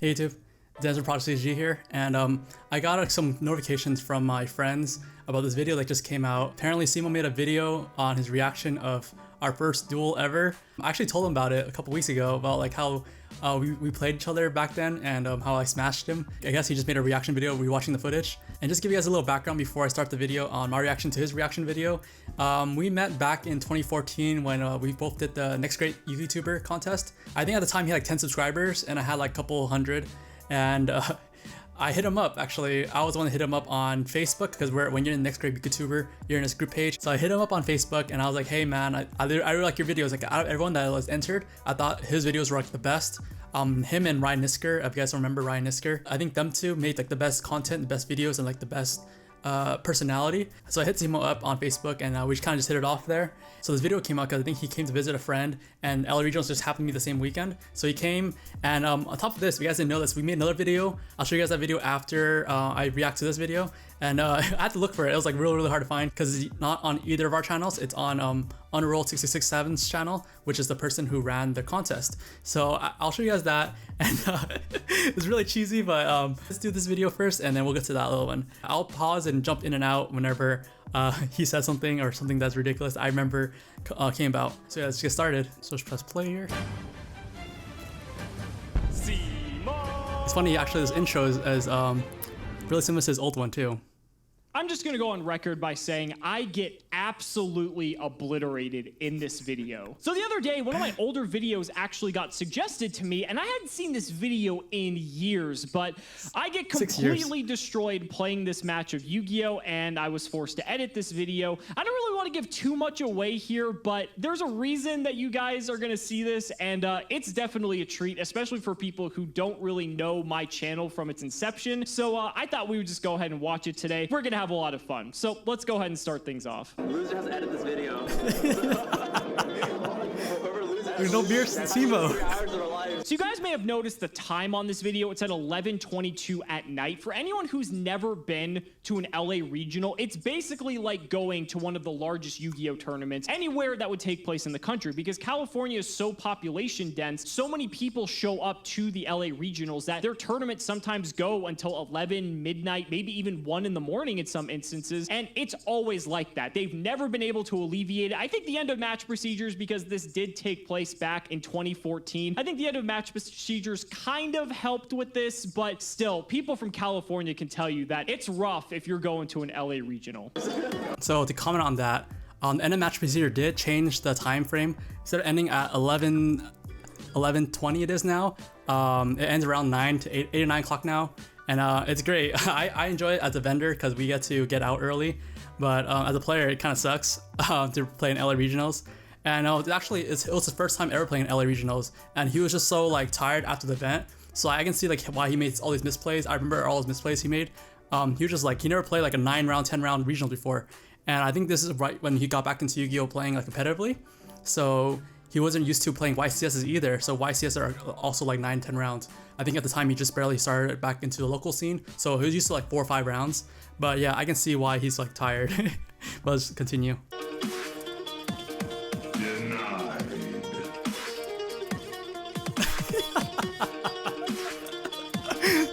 Hey YouTube, Dennis from ProjectCCG here, and I got some notifications from my friends about this video that just came out. Apparently Cimo made a video on his reaction of our first duel ever. I actually told him about it a couple weeks ago, about like how we played each other back then and how I smashed him. I guess he just made a reaction video rewatching the footage. And just give you guys a little background before I start the video on my reaction to his reaction video. We met back in 2014 when we both did the Next Great YouTuber contest. I think at the time he had like 10 subscribers and I had like a couple hundred. And I hit him up, actually. I was the one that hit him up on Facebook because when you're in the Next Great YouTuber, you're in this group page. So I hit him up on Facebook and I was like, hey man, I really like your videos. Like out of everyone that was entered, I thought his videos were like the best. Him and Ryan Nisker, if you guys remember Ryan Nisker, I think them two made like the best content, the best videos, and like the best personality. So I hit Cimo up on Facebook and we kind of just hit it off there. So this video came out because I think he came to visit a friend and LA Regionals just happened to be the same weekend. So he came and on top of this, if you guys didn't know this, we made another video. I'll show you guys that video after I react to this video. And I had to look for it. It was like really hard to find because it's not on either of our channels. It's on Unroll667's channel, which is the person who ran the contest. So I'll show you guys that. And it's really cheesy, but let's do this video first and then we'll get to that little one. I'll pause and jump in and out whenever he says something or something that's ridiculous I remember came about. So yeah, let's get started. So just press play here. It's funny, actually this intro is really similar to his old one too. I'm just gonna go on record by saying I get absolutely obliterated in this video. So the other day, one of my older videos actually got suggested to me, and I hadn't seen this video in years, but I get completely destroyed playing this match of Yu-Gi-Oh! And I was forced to edit this video. I don't really want to give too much away here, but there's a reason that you guys are gonna see this, and it's definitely a treat, especially for people who don't really know my channel from its inception. So I thought we would just go ahead and watch it today. We're gonna have a lot of fun. So let's go ahead and start things off. Loser has to edit this video. There's no beer, Cimo. So you guys may have noticed the time on this video. It's at 11:22 at night. For anyone who's never been to an LA regional, it's basically like going to one of the largest Yu-Gi-Oh tournaments anywhere that would take place in the country, because California is so population dense. So many people show up to the LA regionals that their tournaments sometimes go until 11 midnight, maybe even 1 in the morning in some instances. And it's always like that. They've never been able to alleviate it. I think the end of match procedures, because this did take place back in 2014, I think the end of match procedures kind of helped with this, but still, people from California can tell you that it's rough if you're going to an LA regional. So to comment on that, the end of match procedure did change the time frame. Instead of ending at 11:20 it is now, it ends around 8 or 9 o'clock now, and it's great. I enjoy it as a vendor because we get to get out early, but as a player it kind of sucks to play in LA regionals. And actually, it was his first time ever playing in LA regionals, and he was just so like tired after the event. So I can see like why he made all these misplays. I remember all his misplays he made. He was just like, he never played like a 9-round, 10-round regional before, and I think this is right when he got back into Yu-Gi-Oh playing like competitively. So he wasn't used to playing YCSs either. So YCS are also like 9-10 rounds. I think at the time he just barely started back into the local scene, so he was used to like 4 or 5 rounds. But yeah, I can see why he's like tired. But let's continue.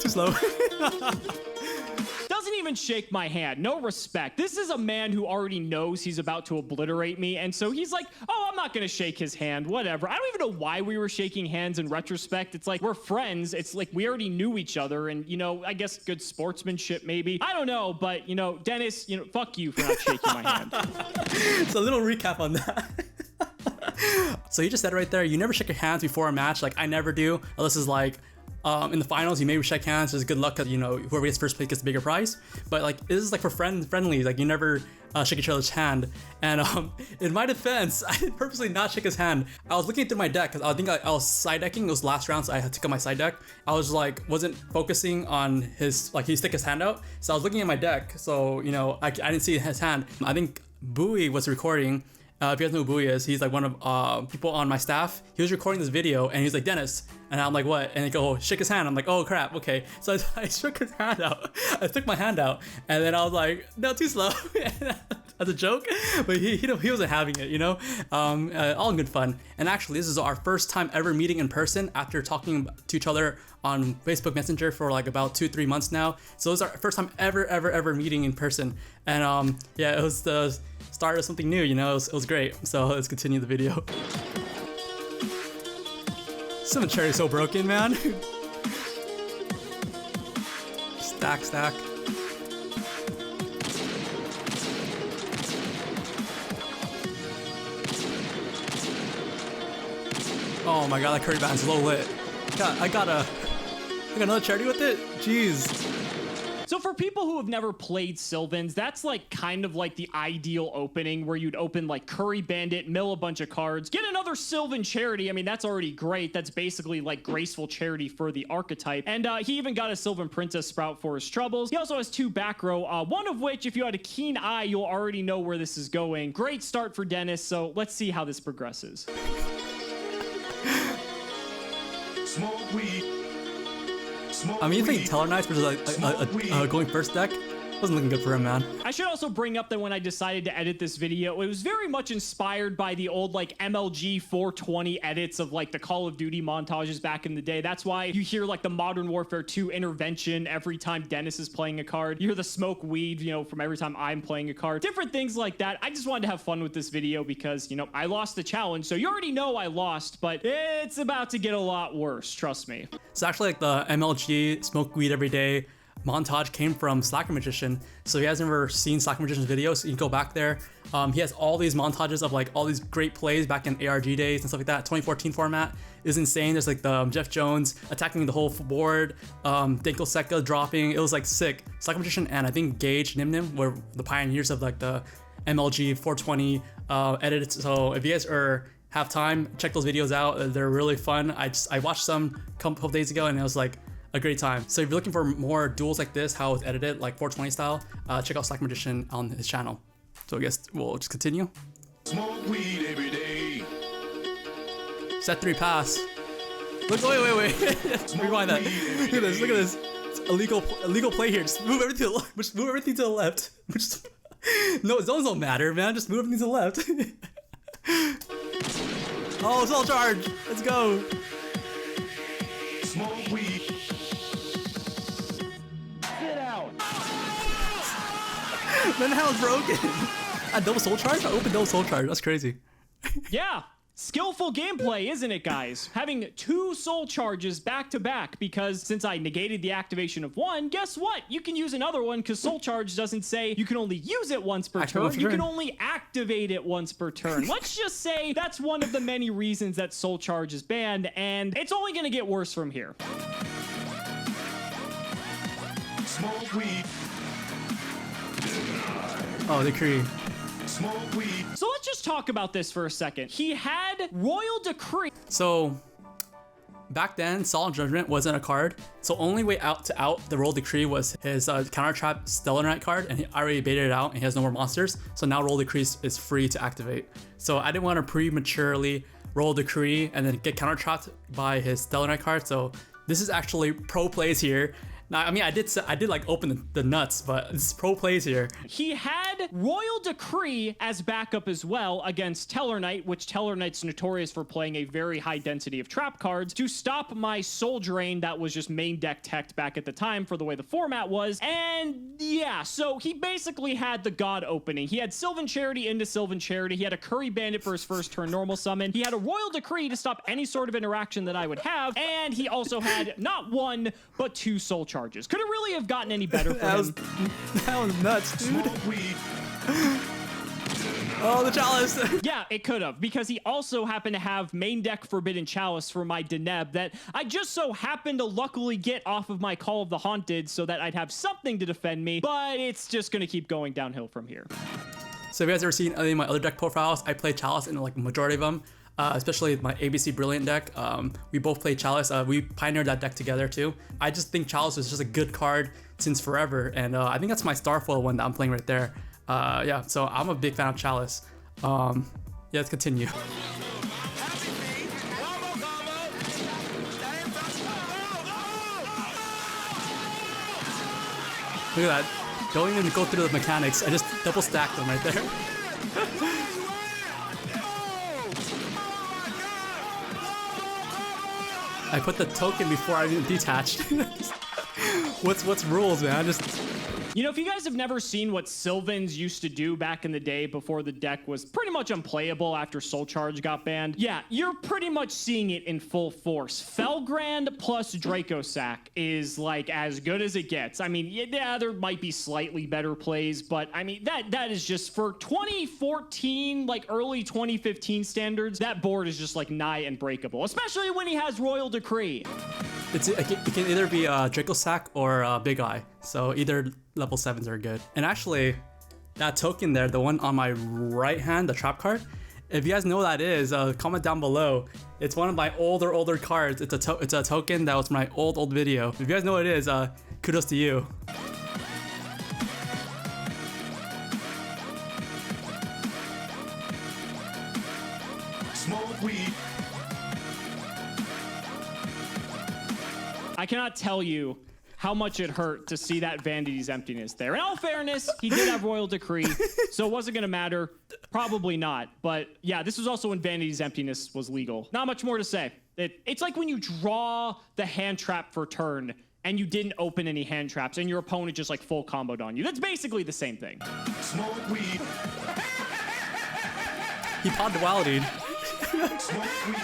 Too slow. Doesn't even shake my hand. No respect. This is a man who already knows he's about to obliterate me, and so he's like, oh, I'm not gonna shake his hand, whatever. I don't even know why we were shaking hands in retrospect. It's like, we're friends. It's like we already knew each other, and you know, I guess good sportsmanship maybe. I don't know, but you know, Dennis, you know, fuck you for not shaking my hand. So a little recap on that. So you just said right there, you never shake your hands before a match. Like I never do, unless it's like in the finals, you maybe shake hands. There's good luck because you know whoever gets first place gets the bigger prize. But like this is like for friendly. Like you never shake each other's hand. And in my defense, I did purposely not shake his hand. I was looking through my deck because I think I was side decking those last rounds. I had to cut my side deck. I was like wasn't focusing on his he stick his hand out. So I was looking at my deck. So you know I didn't see his hand. I think Bowie was recording. If you guys know who Bui is, he's like one of people on my staff. He was recording this video and he's like, Dennis. And I'm like, what? And they go, shake his hand. I'm like, oh crap, okay. So I shook his hand out. I took my hand out and then I was like, no, too slow. As a joke, but he wasn't having it, you know? All in good fun. And actually, this is our first time ever meeting in person after talking to each other on Facebook Messenger for like about 2-3 months now. So it was our first time ever meeting in person. And yeah, it was the start of something new, you know? It was great. So let's continue the video. Some cherry so broken, man. Stack. Oh my god, that curry band's low lit. I got another charity with it? Jeez. So for people who have never played Sylvans, that's like kind of like the ideal opening where you'd open like Curry Bandit, mill a bunch of cards, get another Sylvan charity. I mean, that's already great. That's basically like graceful charity for the archetype. And he even got a Sylvan Princess Sprout for his troubles. He also has 2 back row, one of which, if you had a keen eye, you'll already know where this is going. Great start for Dennis, so let's see how this progresses. Smoke weed. I mean, you think Teller Knights versus a going first deck wasn't looking good for him, man. I should also bring up that when I decided to edit this video, it was very much inspired by the old like MLG 420 edits of like the Call of Duty montages back in the day. That's why you hear like the Modern Warfare 2 intervention every time Dennis is playing a card. You hear the smoke weed, you know, from every time I'm playing a card. Different things like that. I just wanted to have fun with this video because, you know, I lost the challenge. So you already know I lost, but it's about to get a lot worse. Trust me. It's actually like the MLG smoke weed every day montage came from Slacker Magician. So if you guys never seen Slacker Magician's videos, you can go back there. He has all these montages of like all these great plays back in ARG days and stuff like that. 2014 format is insane. There's like the Jeff Jones attacking the whole board, Dinkel Seka dropping. It was like sick. Slacker Magician and I think Gage Nim were the pioneers of like the MLG 420 edits. So if you guys have time, check those videos out. They're really fun. I watched some a couple of days ago and it was like a great time. So if you're looking for more duels like this, how it's edited, like 420 style, check out Slack Magician on his channel. So I guess we'll just continue. Smoke weed every day. Set 3 pass. Look, wait. Rewind that. Look at this. It's illegal play here. Just move everything to the left. Just move everything to the left. No, zones don't matter, man. Just move everything to the left. Oh, it's all charge. Let's go. Smoke weed. Man, the hell is broken? A double soul charge? I opened double soul charge. That's crazy. Yeah. Skillful gameplay, isn't it, guys? Having 2 soul charges back to back, because since I negated the activation of one, guess what? You can use another one because soul charge doesn't say you can only use it once per turn. You can only activate it once per turn. Let's just say that's one of the many reasons that soul charge is banned, and it's only going to get worse from here. Smoke weed. Oh, decree. Smoke weed. So let's just talk about this for a second. He had Royal Decree. So back then, Solemn Judgment wasn't a card. So only way out to out the Royal Decree was his Counter Trap Stellar Knight card, and he already baited it out and he has no more monsters. So now Royal Decree is free to activate. So I didn't want to prematurely Royal Decree and then get counter trapped by his Stellar Knight card. So this is actually pro plays here. Now, I mean, I did like open the nuts, but this is pro plays here. He had Royal Decree as backup as well against Teller Knight, which Teller Knight's notorious for playing a very high density of trap cards to stop my Soul Drain that was just main deck teched back at the time for the way the format was. And yeah, so he basically had the God opening. He had Sylvan Charity into Sylvan Charity. He had a Curry Bandit for his first turn normal summon. He had a Royal Decree to stop any sort of interaction that I would have. And he also had not 1, but 2 Soul Charges. Could it really have gotten any better for him? That was nuts, dude. Oh, the Chalice. Yeah, it could have, because he also happened to have main deck Forbidden Chalice for my Deneb that I just so happened to luckily get off of my Call of the Haunted so that I'd have something to defend me, but it's just going to keep going downhill from here. So if you guys ever seen any of my other deck profiles, I play Chalice in like a majority of them. Especially my ABC Brilliant deck. We both played Chalice. We pioneered that deck together too. I just think Chalice is just a good card since forever, and I think that's my Starfoil one that I'm playing right there. Yeah, so I'm a big fan of Chalice. Yeah, let's continue. Look at that. Don't even go through the mechanics. I just double stacked them right there. I put the token before I even detached. What's rules, man? You know, if you guys have never seen what Sylvans used to do back in the day before the deck was pretty much unplayable after Soul Charge got banned, yeah, you're pretty much seeing it in full force. Felgrand plus Dracosac is like as good as it gets. I mean, yeah, there might be slightly better plays, but I mean, that is just for 2014, like early 2015 standards, that board is just like nigh unbreakable, especially when he has Royal Decree. It can either be Dracosac or Big Eye, so either level 7s are good. And actually, that token there, the one on my right hand, the trap card, if you guys know what that is, comment down below. It's one of my older cards. It's a token that was my old video. If you guys know what it is, kudos to you. Smoke weed. I cannot tell you how much it hurt to see that Vanity's Emptiness there. In all fairness, he did have Royal Decree, so it wasn't going to matter. Probably not. But yeah, this was also when Vanity's Emptiness was legal. Not much more to say. It's like when you draw the hand trap for turn and you didn't open any hand traps and your opponent just like full comboed on you. That's basically the same thing. Smoke weed. He popped duality. Smoke weed.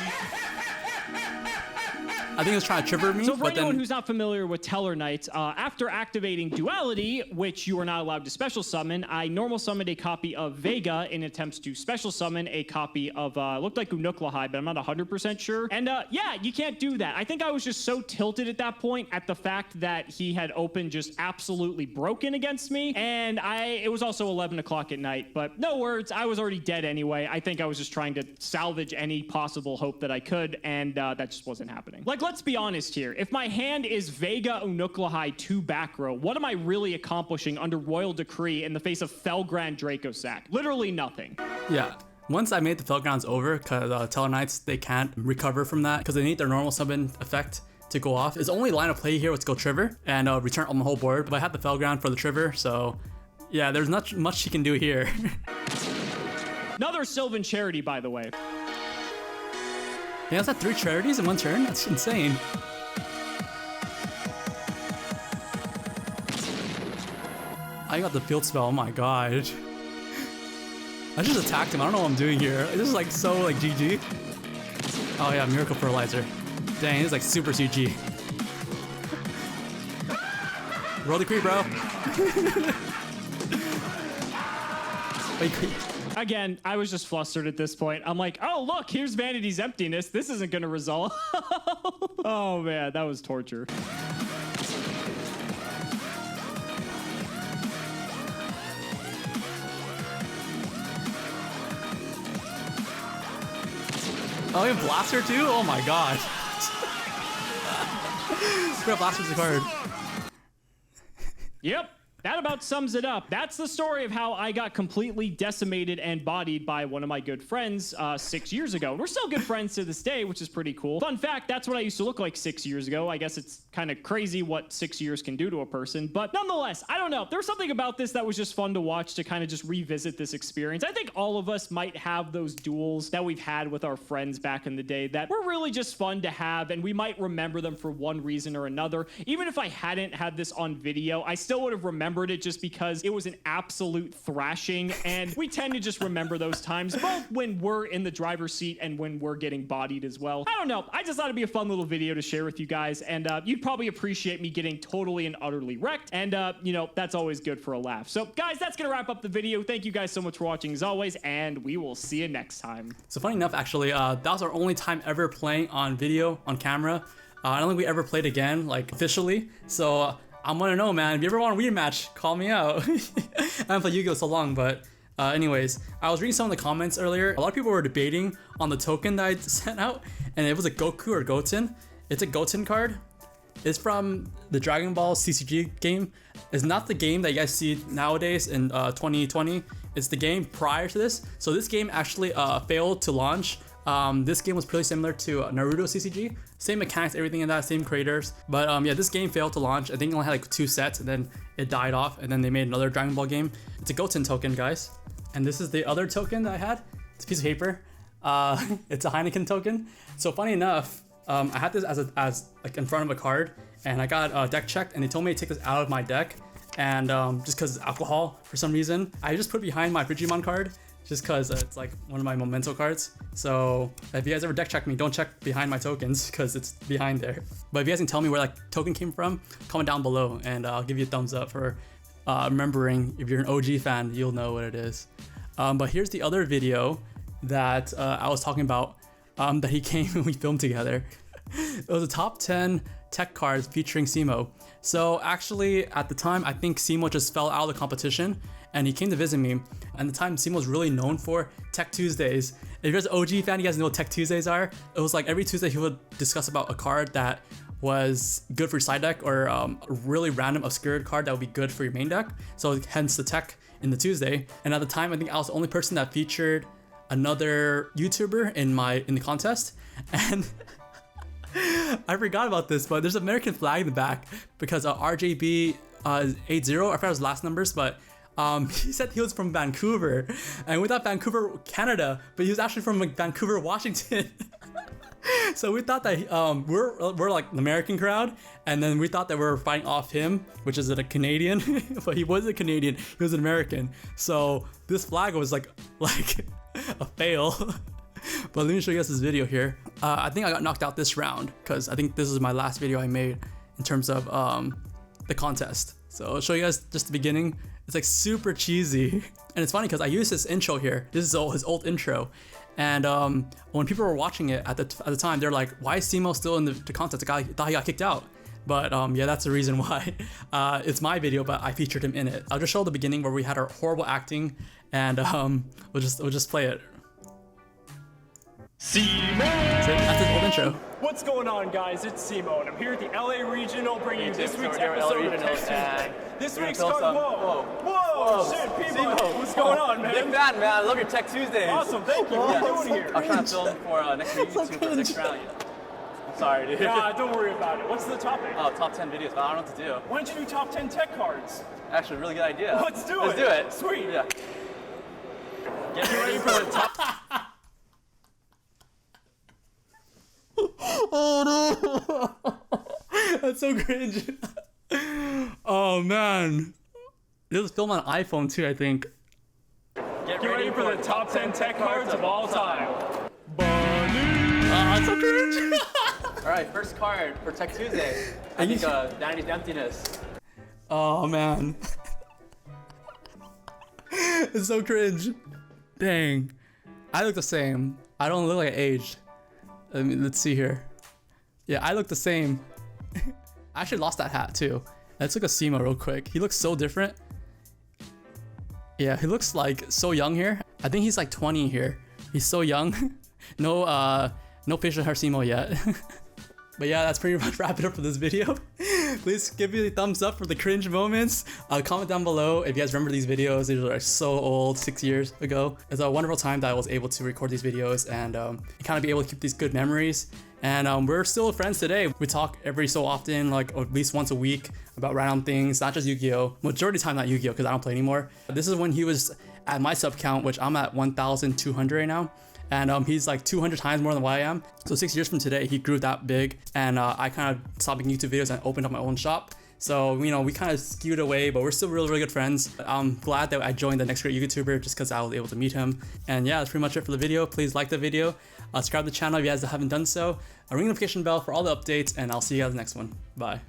I think he was trying to trigger me. So for anyone who's not familiar with Teller Knight, after activating Duality, which you are not allowed to special summon, I normal summoned a copy of Vega in attempts to special summon a copy of, looked like Unuklahai, but I'm not 100% sure. And yeah, you can't do that. I think I was just so tilted at that point at the fact that he had opened just absolutely broken against me. And it was also 11 o'clock at night, but no words, I was already dead anyway. I think I was just trying to salvage any possible hope that I could, and that just wasn't happening. Like, let's be honest here. If my hand is Vega Unuklahai 2 back row, what am I really accomplishing under Royal Decree in the face of Felgrand Dracosac? Literally nothing. Yeah. Once I made the Felgrounds over, because Teller Knights, they can't recover from that because they need their normal summon effect to go off. His only line of play here was to go Trigger and return on the whole board, but I had the Felground for the Trigger, so yeah, there's not much he can do here. Another Sylvan Charity, by the way. He has had 3 charities in one turn? That's insane. I got the field spell, oh my god. I just attacked him, I don't know what I'm doing here. This is like so like GG. Oh yeah, Miracle Fertilizer. Dang, this is like super CG. Roll the creep, bro. Wait, Again, I was just flustered at this point. I'm like, oh, look, here's Vanity's Emptiness. This isn't going to resolve. Oh, man, that was torture. Oh, you have Blaster too? Oh my god. Blaster's the card. Yep. That about sums it up. That's the story of how I got completely decimated and bodied by one of my good friends 6 years ago. We're still good friends to this day, which is pretty cool. Fun fact, that's what I used to look like 6 years ago. I guess it's kind of crazy what 6 years can do to a person. But nonetheless, I don't know. There was something about this that was just fun to watch, to kind of just revisit this experience. I think all of us might have those duels that we've had with our friends back in the day that were really just fun to have, and we might remember them for one reason or another. Even if I hadn't had this on video, I still would have remembered it just because it was an absolute thrashing, and we tend to just remember those times, both when we're in the driver's seat and when we're getting bodied as well. I don't know. I just thought it'd be a fun little video to share with you guys, and you'd probably appreciate me getting totally and utterly wrecked, and you know, that's always good for a laugh. So guys, that's gonna wrap up the video. Thank you guys so much for watching as always, and we will see you next time. So funny enough, actually, that was our only time ever playing on video, on camera. I don't think we ever played again, like officially. So I want to know, man, if you ever want a rematch, call me out. I haven't played Yu-Gi-Oh so long, but anyways, I was reading some of the comments earlier. A lot of people were debating on the token that I sent out, and it was a Goku or Goten. It's a Goten card. It's from the Dragon Ball CCG game. It's not the game that you guys see nowadays in 2020 It's the game prior to this. So this game actually failed to launch. This game was pretty similar to Naruto CCG. Same mechanics, everything in that, same creators. But yeah, this game failed to launch. I think it only had like 2 sets and then it died off, and then they made another Dragon Ball game. It's a Goten token, guys. And this is the other token that I had. It's a piece of paper. It's a Heineken token. So funny enough, I had this as like in front of a card, and I got deck checked, and they told me to take this out of my deck. And just because it's alcohol for some reason, I just put it behind my Digimon card, just because it's like one of my memento cards. So if you guys ever deck check me, don't check behind my tokens because it's behind there. But if you guys can tell me where that token came from, comment down below and I'll give you a thumbs up for remembering. If you're an OG fan, you'll know what it is. But here's the other video that I was talking about that he came and we filmed together. It was a top 10 tech cards featuring Cimo. So actually at the time, I think Cimo just fell out of the competition and he came to visit me. And the time Cimo was really known for Tech Tuesdays. If you're an OG fan, you guys know what Tech Tuesdays are. It was like every Tuesday he would discuss about a card that was good for your side deck, or a really random obscure card that would be good for your main deck. So hence the tech in the Tuesday. And at the time, I think I was the only person that featured another YouTuber in the contest. And I forgot about this, but there's an American flag in the back because RJB is 80. I forgot his last numbers, but he said he was from Vancouver, and we thought Vancouver, Canada, but he was actually from like Vancouver, Washington. So we thought that we're like an American crowd, and then we thought that we were fighting off him, which is a Canadian, but he wasn't a Canadian, he was an American. So this flag was like a fail. But let me show you guys this video here. I think I got knocked out this round because I think this is my last video I made in terms of the contest. So I'll show you guys just the beginning. It's like super cheesy. And it's funny because I used this intro here. This is his old intro. And when people were watching it at the time, they're like, why is Cimo still in the contest? The guy thought he got kicked out. But yeah, that's the reason why. It's my video, but I featured him in it. I'll just show the beginning where we had our horrible acting, and we'll just play it. Cimo! That's his old intro. What's going on, guys? It's Cimo, and I'm here at the LA Regional bringing you this week's episode of Tech Tuesday. This week's card. Whoa! Shit, people! What's going on, man? Big fan, man. I love your Tech Tuesdays. Awesome, thank you. What are you doing here? I'm trying to film for next week YouTube for next round. I'm sorry, dude. Nah, don't worry about it. What's the topic? Oh, top 10 videos, but I don't know what to do. Why don't you do top 10 tech cards? Actually, really good idea. Let's do it. Let's do it. Sweet. Yeah. Get ready for the top. Oh no! That's so cringe. Oh man. This was filmed on an iPhone too, I think. Get ready for the top 10 tech cards of all time. It's so cringe. Alright, first card for Tech Tuesday. I think Vanity's Emptiness. Oh man. It's so cringe. Dang. I look the same. I don't look like I aged. I mean, let's see here. Yeah, I look the same. I actually lost that hat too. Let's look at Cimo real quick. He looks so different. Yeah, he looks like so young here. I think he's like 20 here. He's so young. No facial hair Cimo yet. But yeah, that's pretty much wrap it up for this video. Please give me a thumbs up for the cringe moments. Comment down below if you guys remember these videos. These are so old, 6 years ago. It's a wonderful time that I was able to record these videos and kind of be able to keep these good memories. And we're still friends today. We talk every so often, like at least once a week, about random things, not just Yu-Gi-Oh! Majority of the time not Yu-Gi-Oh! Because I don't play anymore. This is when he was at my sub count, which I'm at 1,200 right now. And he's like 200 times more than what I am. So 6 years from today, he grew that big, and I kind of stopped making YouTube videos and opened up my own shop. So, you know, we kind of skewed away, but we're still really, really good friends. I'm glad that I joined the Next Great YouTuber just because I was able to meet him. And yeah, that's pretty much it for the video. Please like the video, subscribe to the channel if you guys haven't done so, ring the notification bell for all the updates, and I'll see you guys in the next one. Bye.